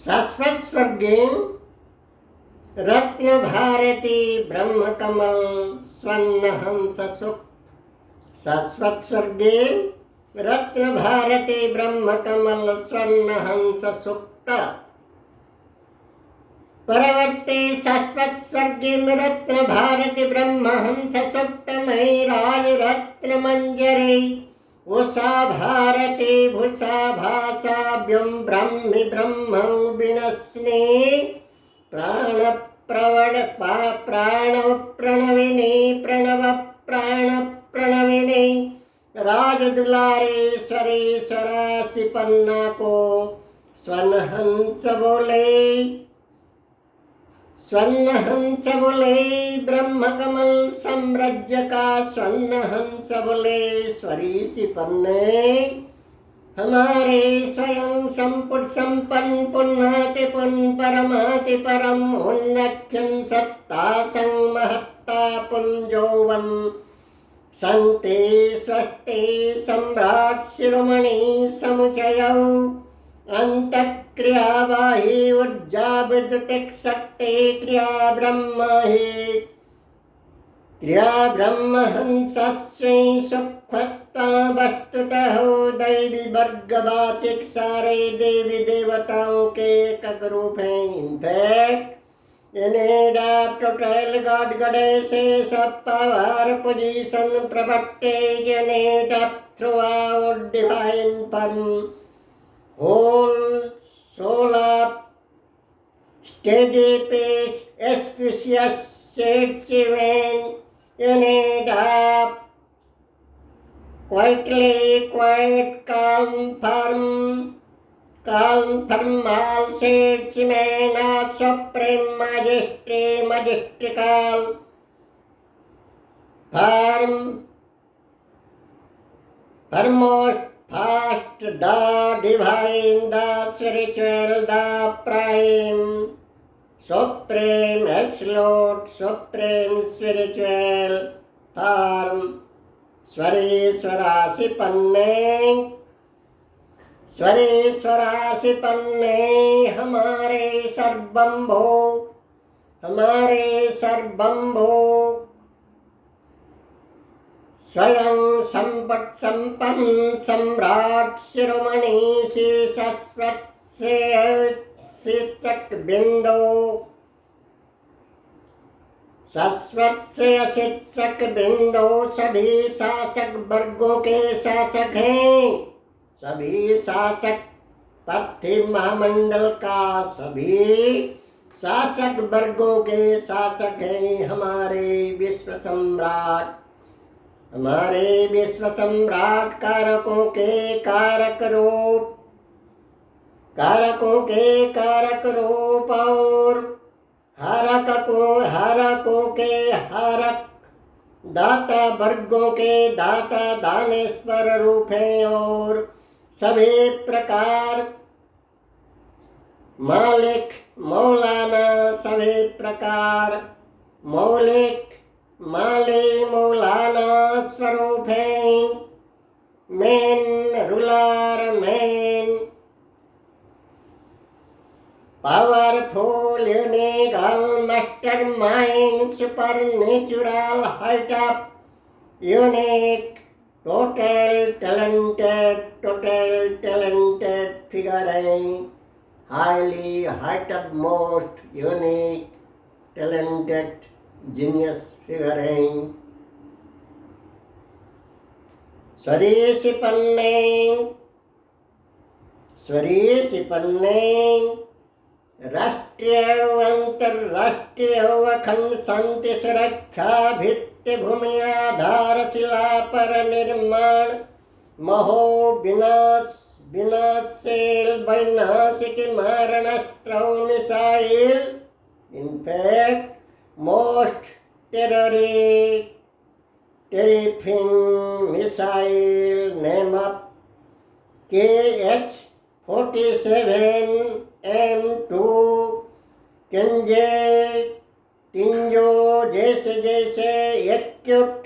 शाश्वत स्वर्गीं रत्न भारती ब्रह्म कमल स्वर्ण हंस सुख। शाश्वत स्वर्गीं रत्न भारती ब्रह्म कमल स्वर्ण हंस सुक्त। परवर्ते शाश्वत स्वर्गीं रत्न भारती ब्रह्म हंस सुक्त मयि राज रत्न मंजरी उषा भारती भूषा भाषाभ्युं ब्रह्मि ब्रह्म विनस्ने प्राण प्रणविने प्रणव प्राण प्रणविने राजदुलारेश्वरेश्वरासि पन्ना को स्वर्ण हंस बोले ब्रह्म कमल साम्राज्य का स्वर्ण हंस बोले स्वरीसी पन्ने। हमारे स्वयं संपुट संपन्न पुन्नाति पुन परमाति परम उन्नत्यं सत्ता संमहत्ता पुंजोवन संते स्वस्ते सम्राट शिरोमणि समुचयौ अंतक्रियावाहि ऊर्जा विद्युतिक शक्ति क्रिया ब्रह्म हंसस्वै सुखत्ता वस्तुतः दैवी वर्गवाचिक सारे देवी देवताओं के एक रूप हैं। In fact in total God goddesses of power position properties unit up throughout divine form. Whole soul of steady peace, auspicious shades even unit up quietly, quiet, calm, firm all shades men of supreme majesty, majestical, firm, foremost, fast, the divine, the spiritual, the prime, supreme, absolute, supreme, spiritual, firm, स्वरेश्वरासि पन्ने स्वरेश्वरासि पन्ने हमारे सर्वंभो स्वयं संपत् संपन्न सम्राट शिरोमणि शाश्वत शीर्षक बिंदु शाश्वत से अशिक्षक बिंदु सभी शासक वर्गों के शासक हैं। सभी शासक पार्थिव महामंडल का सभी शासक वर्गों के शासक हैं। हमारे विश्व सम्राट कारकों के कारक रूप और हारकों के हारक दाता वर्गों के दाता दानेश्वर रूप हैं और सभी प्रकार मालिक मौलाना सभी प्रकार मौलाना स्वरूप हैं। Main ruler main powerful, unique, mastermind, supernatural, height up, unique, total talented figure है। highly, height up, most, unique, talented, genius figure है। स्वदेशी पन्ने राष्ट्रीय अंतरराष्ट्रीय अखंड शांति सुरक्षा भित्ति भूमि आधारशिला पर निर्माण महो विनाशशील वैनाशिक मारणास्त्र missile in fact most terrifying missile name of KH-47 M2 तिंजो जैसे acute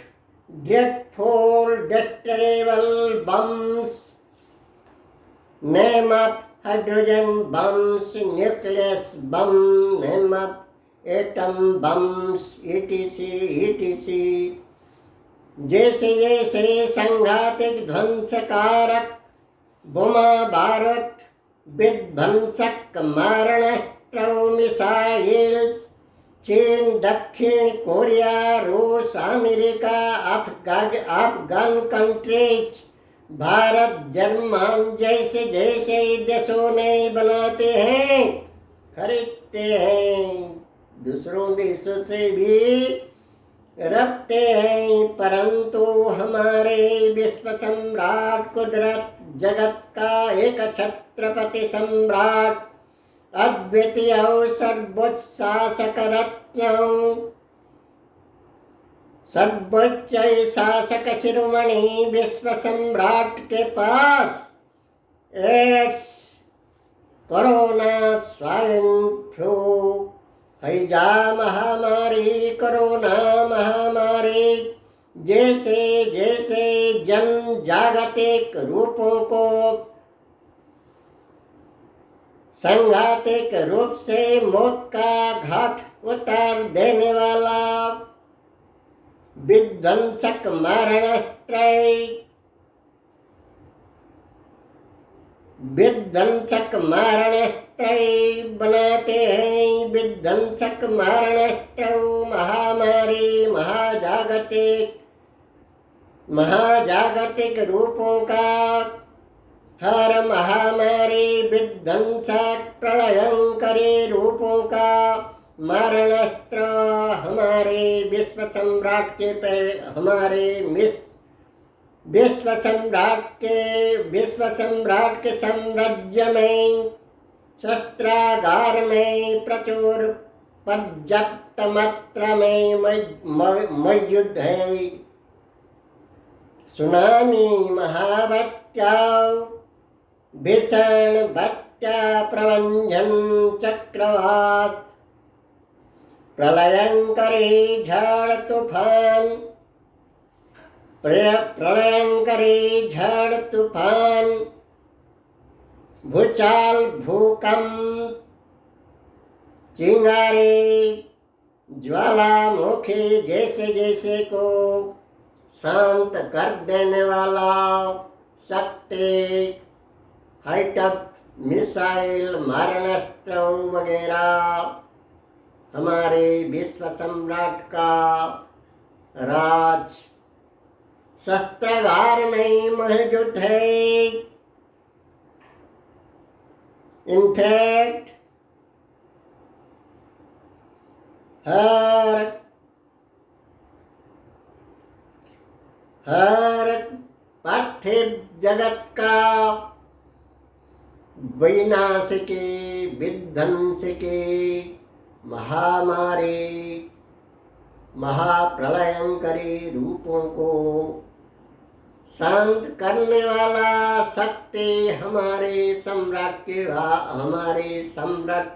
dreadful destructible bombs name of hydrogen bombs, nucleus bomb, name up, atom bombs etc. जैसे जैसे संघातिक ध्वंसकारक बोमा बारूद विध्वंसक मारणास्त्र मिसाइल्स चीन, दक्षिण कोरिया, रूस, America, Afghan countries, Bharat, German जैसे जैसे देशों ने बनाते हैं, खरीदते हैं, दूसरों देशों से भी रखते हैं, परंतु हमारे विश्व सम्राट कुदरत जगत का एक छत्रपति सम्राट अद्वितीय सर्वोच्च शासक रत्न सर्वोच्च शासक शिरोमणि विश्व सम्राट के पास एड्स, कोरोना, स्वाइन फ्लू, हैजा महामारी, कोरोना महामारी जैसे जैसे जन जागतिक रूपों को संघातिक रूप से मौत का घाट उतार देने वाला विध्वंसक मारणास्त्र बनाते हैं, विध्वंसक मारणास्त्र महामारी महाजागतिक रूपों का हर महामारी विध्वंसक प्रलयंकरी रूपों का मारणास्त्र हमारे विश्व सम्राट के साम्राज्य में शस्त्रागार में प्रचुर पर्याप्त मात्रा में मौजूद है। सुनामी, महाबात्या, भीषण बात्या, प्रवंजन, चक्रवात, प्रलयंकरी झड़ तूफान, भूचाल, भूकंप, चिंगारी, ज्वालामुखी जैसे जैसे को शांत कर देने वाला शक्ति, हाईटेक मिसाइल, मारणास्त्र वगैरह हमारे विश्व सम्राट का राज शस्त्रागार में मौजूद है। इनफैक्ट हर पार्थिव जगत का विनाशिकी, विध्वंसकी, महामारी, महाप्रलयंकरी रूपों को शांत करने वाला शक्ति हमारे सम्राट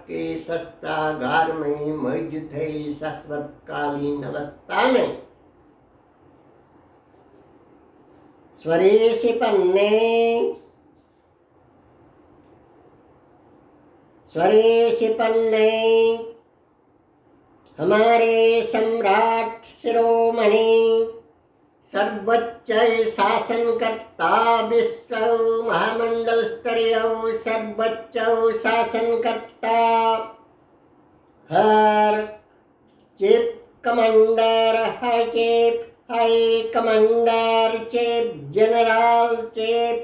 के शस्त्रागार में मौजूद है। शाश्वतकालीन अवस्था में स्वदेशी पन्ने हमारे सम्राट शिरोमणि सर्वोच्च शासनकर्ता, विश्व महामंडल स्तरीय सर्वोच्च शासनकर्ता, हर chief commander, high commander, chief general, chief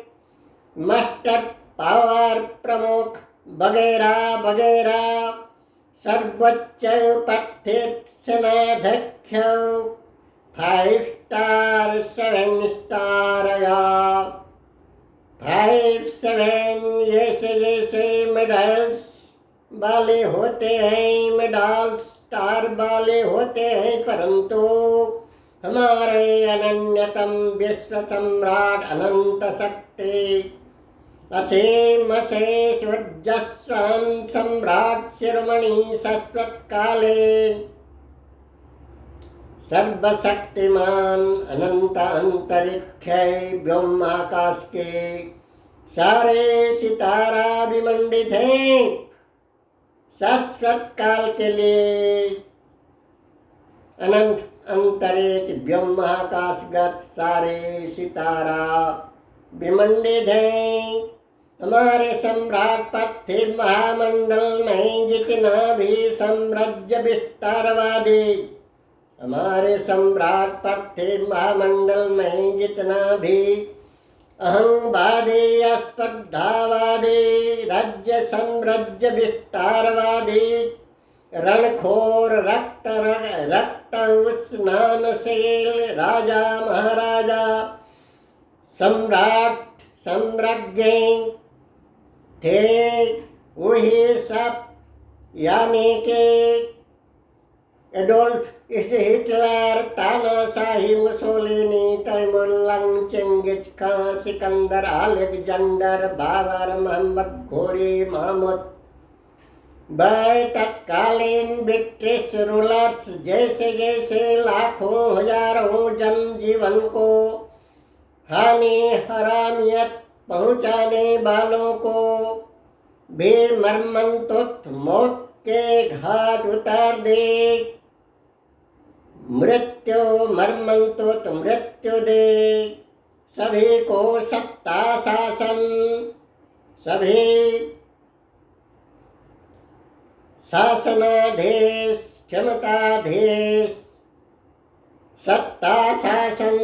master power प्रमुख वगैरह वगैरह सर्वोच्च पार्थिव सेनाध्यक्ष 5 स्टार 7 स्टार या 5 7 जैसे जैसे मेडल्स वाले होते हैं, मेडल स्टार वाले होते हैं, परंतु हमारे अनन्यतम विश्व सम्राट अनंत शक्ति असीम अशेष ऊर्जस्वान सम्राट शिरोमणि शाश्वतकालीन सर्वशक्तिमान अनंत अंतरिक्ष व्योम आकाश के सारे सितारा विमंडित हैं, शाश्वत काल के लिए अनंत अंतरिक्ष व्योम महाकाशगत सारे सितारा विमंडित हैं। हमारे सम्राट पार्थिव महामंडल में जितना भी साम्राज्य विस्तारवादी, हमारे सम्राट पार्थिव महामंडल में जितना भी अहंवादी, स्पर्धावादी, राज्य साम्राज्य विस्तारवादी, रणखोर, रक्त स्नानशील राजा महाराजा, सम्राट सम्राज्ञी थे, वही सब यानी कि एडोल्फ हिटलर, तानाशाही, मुसोलिनी, तैमुरलंग, चेंगिस खान, सिकंदर, अलेक्जेंडर, बाबर, मोहम्मद घोरी, महमूद, वह तत्कालीन ब्रिटिश रूलर्स जैसे जैसे लाखों हजारों जन जीवन को हानि हरामियत पहुंचाने वालों को भी मर्मन्तुद मौत के घाट उतार दे, मर्मन्तुद मृत्यु दे, सभी को सत्ता शासन, सभी शासनाधीश, क्षमताधीश, सत्ता शासन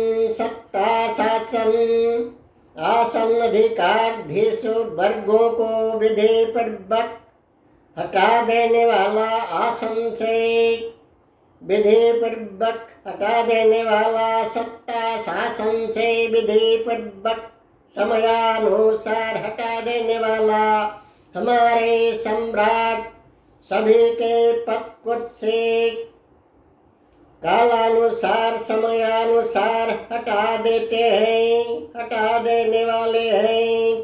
आसन अधिकारधीशों वर्गों को विधि पूर्वक हटा देने वाला, आसन से विधि पूर्वक हटा देने वाला, सत्ता शासन से विधि पूर्वक समयानुसार हटा देने वाला हमारे सम्राट सभी के पद कुर्सी कालानुसार समयानुसार हटा देते हैं, हटा देने वाले हैं।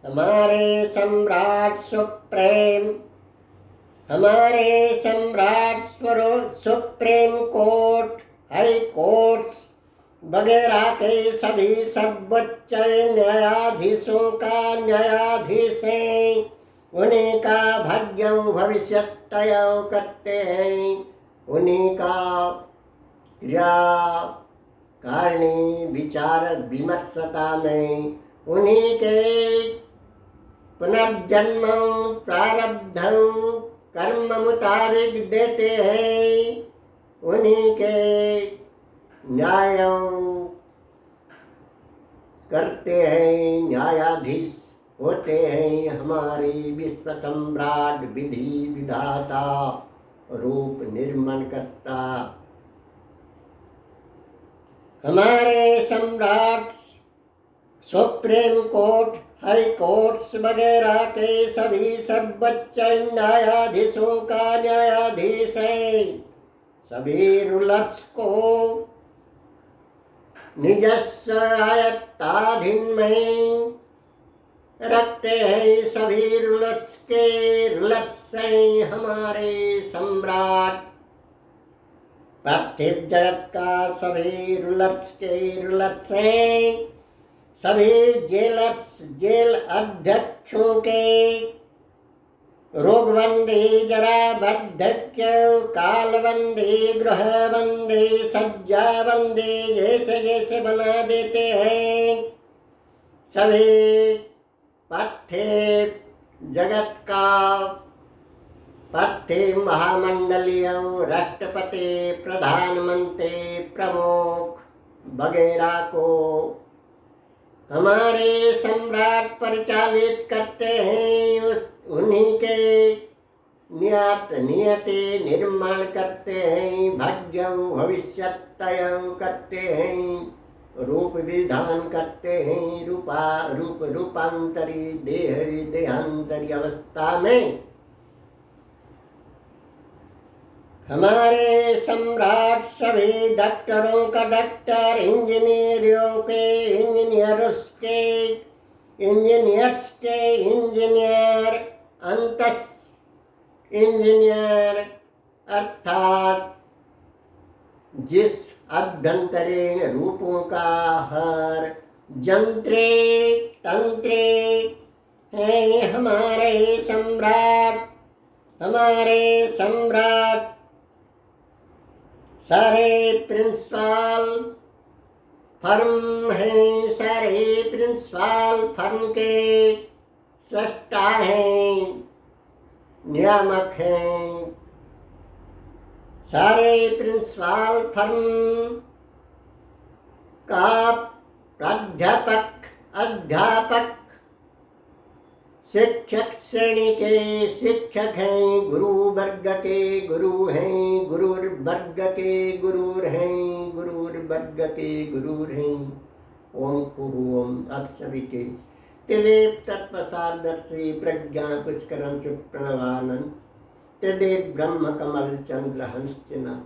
हमारे सम्राट सुप्रीम, हमारे सम्राट सुप्रीम कोर्ट, हाई कोर्ट्स वगैरह के सभी सर्वोच्च न्यायाधीशों का न्यायाधीश हैं, उन्हीं का भाग्य भविष्य तय करते हैं, उन्हीं का क्रिया कारणी विचार विमर्शता में उन्हीं के पुनर्जन्म प्रारब्ध कर्म मुताबिक देते हैं, उन्हीं के न्याय करते हैं, न्यायाधीश होते हैं हमारे विश्व सम्राट, विधि विधाता, रूप निर्माण करता। हमारे सम्राट सुप्रीम कोर्ट, हाई कोर्ट्स वगैरह के सभी सर्वोच्च न्यायाधीशों का न्यायाधीश है, सभी रूलर्स को निजस्व आयत्ताधीन में रखते हैं, सभी रूलर्स हैं हमारे सम्राट। पार्थिव जगत का सभी रूलर्स हैं, सभी जेल अध्यक्षों के रोगबंदी, जराबंधक्य, कालबंदी, गृहबंदी, सज्जाबंदी जैसे जैसे बना देते हैं, सभी पार्थिव जगत का पार्थिव महामंडलीय राष्ट्रपति, प्रधानमंत्री, प्रमुख वगैरह को हमारे सम्राट परिचालित करते हैं, उन्हीं के नियति निर्माण करते हैं, भाग्य भविष्य तय करते हैं, रूप विधान करते हैं, रूपांतरी देहांतरी अवस्था में हमारे सम्राट सभी डॉक्टरों का डॉक्टर, इंजीनियरों के इंजीनियर्स के इंजीनियर, अंतस इंजीनियर अर्थात जिस अभ्यंतरीण रूपों का हर जंत्रे तंत्रे हैं हमारे सम्राट, हमारे सम्राट। सारे प्रिंसिपल फर्म हैं, सारे प्रिंसिपल फर्म के सृष्टा हैं, नियामक हैं। सारे प्रिंसिपल फर्म का प्राध्यापक, अध्यापक, शिक्षक श्रेणी के शिक्षक हैं, गुरु वर्ग के गुरु हैं, गुरुर वर्ग के गुरुर हैं, गुरुर वर्ग के गुरुर हैं। ओम ओम। अब सभी के त्रिदेव तत्वसारदर्शी प्रज्ञा पुष्करण से प्रणवानंद त्रिदेव ब्रह्म कमल चंद्र हंस चिन्ह।